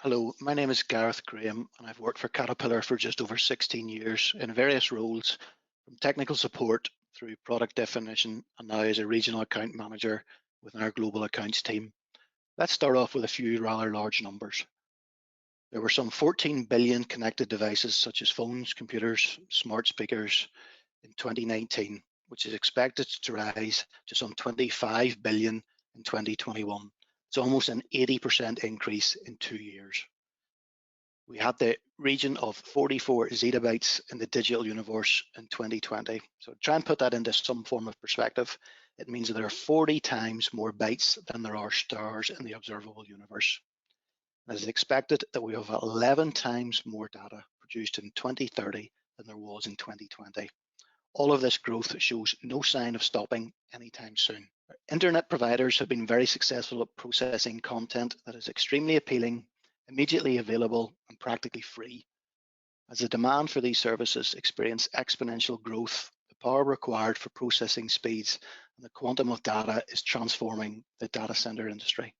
Hello, my name is Gareth Graham and I've worked for Caterpillar for just over 16 years in various roles, from technical support through product definition and now as a regional account manager within our global accounts team. Let's start off with a few rather large numbers. There were some 14 billion connected devices such as phones, computers, smart speakers in 2019, which is expected to rise to some 25 billion in 2021. It's almost an 80% increase in 2 years. We had the region of 44 zettabytes in the digital universe in 2020. So try and put that into some form of perspective. It means that there are 40 times more bytes than there are stars in the observable universe. It is expected that we have 11 times more data produced in 2030 than there was in 2020. All of this growth shows no sign of stopping anytime soon. Internet providers have been very successful at processing content that is extremely appealing, immediately available, and practically free. As the demand for these services experience exponential growth, the power required for processing speeds and the quantum of data is transforming the data center industry.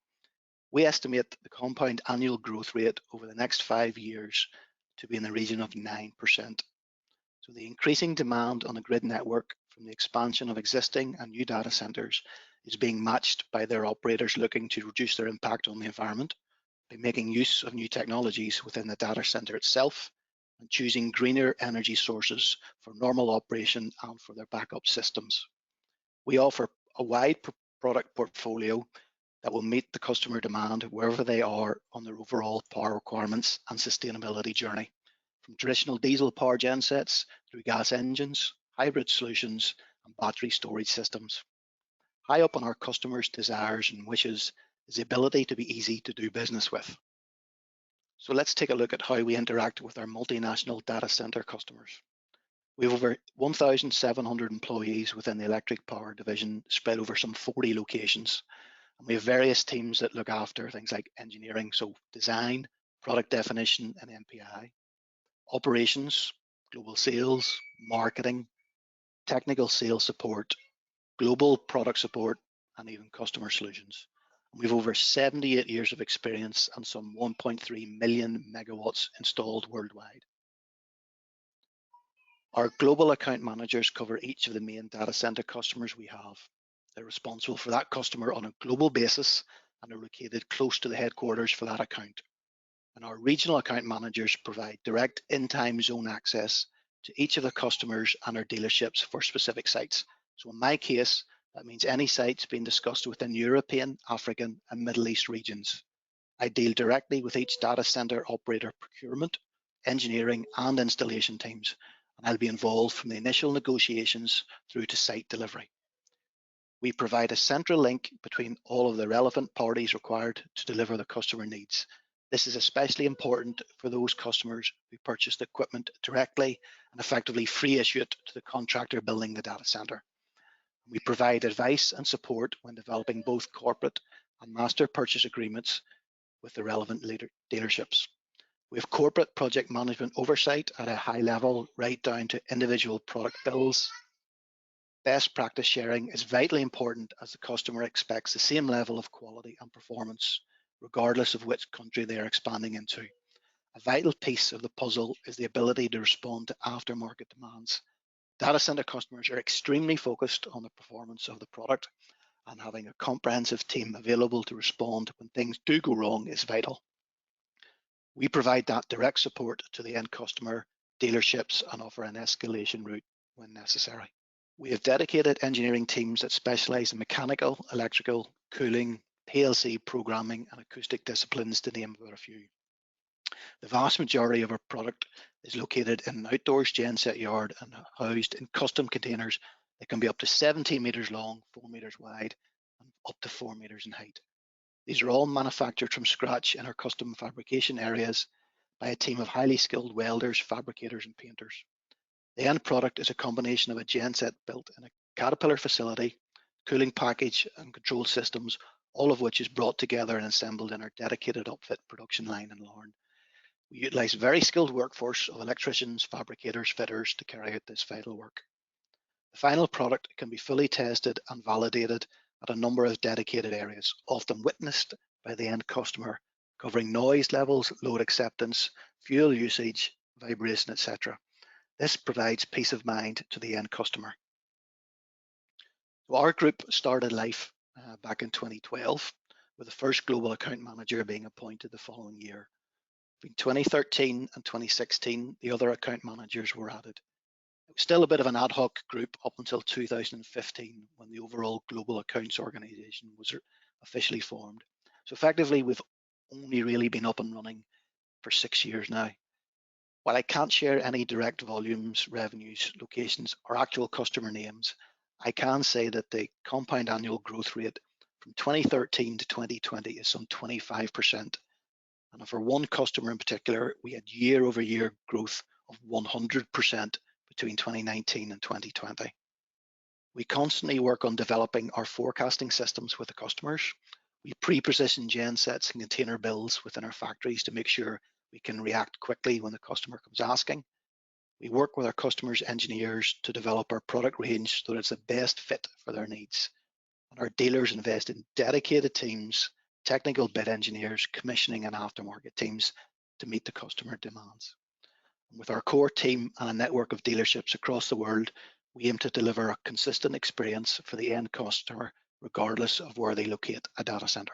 We estimate the compound annual growth rate over the next 5 years to be in the region of 9%. So the increasing demand on the grid network from the expansion of existing and new data centers is being matched by their operators looking to reduce their impact on the environment by making use of new technologies within the data center itself and choosing greener energy sources for normal operation and for their backup systems. We offer a wide product portfolio that will meet the customer demand wherever they are on their overall power requirements and sustainability journey, from traditional diesel power gensets through gas engines, hybrid solutions, and battery storage systems. High up on our customers' desires and wishes is the ability to be easy to do business with. So let's take a look at how we interact with our multinational data center customers. We have over 1,700 employees within the electric power division spread over some 40 locations. And we have various teams that look after things like engineering, so design, product definition, and NPI, operations, global sales, marketing, technical sales support, global product support, and even customer solutions. We have over 78 years of experience and some 1.3 million megawatts installed worldwide. Our global account managers cover each of the main data center customers we have. They're responsible for that customer on a global basis and are located close to the headquarters for that account. And our regional account managers provide direct in-time zone access to each of the customers and our dealerships for specific sites. So in my case, that means any sites being discussed within European, African, and Middle East regions. I deal directly with each data center operator procurement, engineering, and installation teams, and I'll be involved from the initial negotiations through to site delivery. We provide a central link between all of the relevant parties required to deliver the customer needs. This is especially important for those customers who purchase the equipment directly and effectively free issue it to the contractor building the data center. We provide advice and support when developing both corporate and master purchase agreements with the relevant dealerships. We have corporate project management oversight at a high level, right down to individual product bills. Best practice sharing is vitally important as the customer expects the same level of quality and performance, regardless of which country they are expanding into. A vital piece of the puzzle is the ability to respond to aftermarket demands. Data center customers are extremely focused on the performance of the product, and having a comprehensive team available to respond when things do go wrong is vital. We provide that direct support to the end customer, dealerships, and offer an escalation route when necessary. We have dedicated engineering teams that specialize in mechanical, electrical, cooling, PLC programming, and acoustic disciplines, to name but a few. The vast majority of our product is located in an outdoors genset yard and housed in custom containers that can be up to 17 meters long, 4 meters wide, and up to 4 meters in height. These are all manufactured from scratch in our custom fabrication areas by a team of highly skilled welders, fabricators, and painters. The end product is a combination of a genset built in a Caterpillar facility, cooling package, and control systems, all of which is brought together and assembled in our dedicated upfit production line in Larne. We utilize a very skilled workforce of electricians, fabricators, fitters to carry out this vital work. The final product can be fully tested and validated at a number of dedicated areas, often witnessed by the end customer covering noise levels, load acceptance, fuel usage, vibration, etc. This provides peace of mind to the end customer. So our group started life back in 2012, with the first global account manager being appointed the following year. Between 2013 and 2016, the other account managers were added. It was still a bit of an ad hoc group up until 2015, when the overall global accounts organization was officially formed. So effectively, we've only really been up and running for 6 years now. While I can't share any direct volumes, revenues, locations, or actual customer names, I can say that the compound annual growth rate from 2013 to 2020 is some 25%. And for one customer in particular, we had year-over-year growth of 100% between 2019 and 2020. We constantly work on developing our forecasting systems with the customers. We pre-position gensets and container builds within our factories to make sure we can react quickly when the customer comes asking. We work with our customers' engineers to develop our product range so that it's the best fit for their needs. And our dealers invest in dedicated teams, technical bid engineers, commissioning and aftermarket teams to meet the customer demands. And with our core team and a network of dealerships across the world, we aim to deliver a consistent experience for the end customer, regardless of where they locate a data center.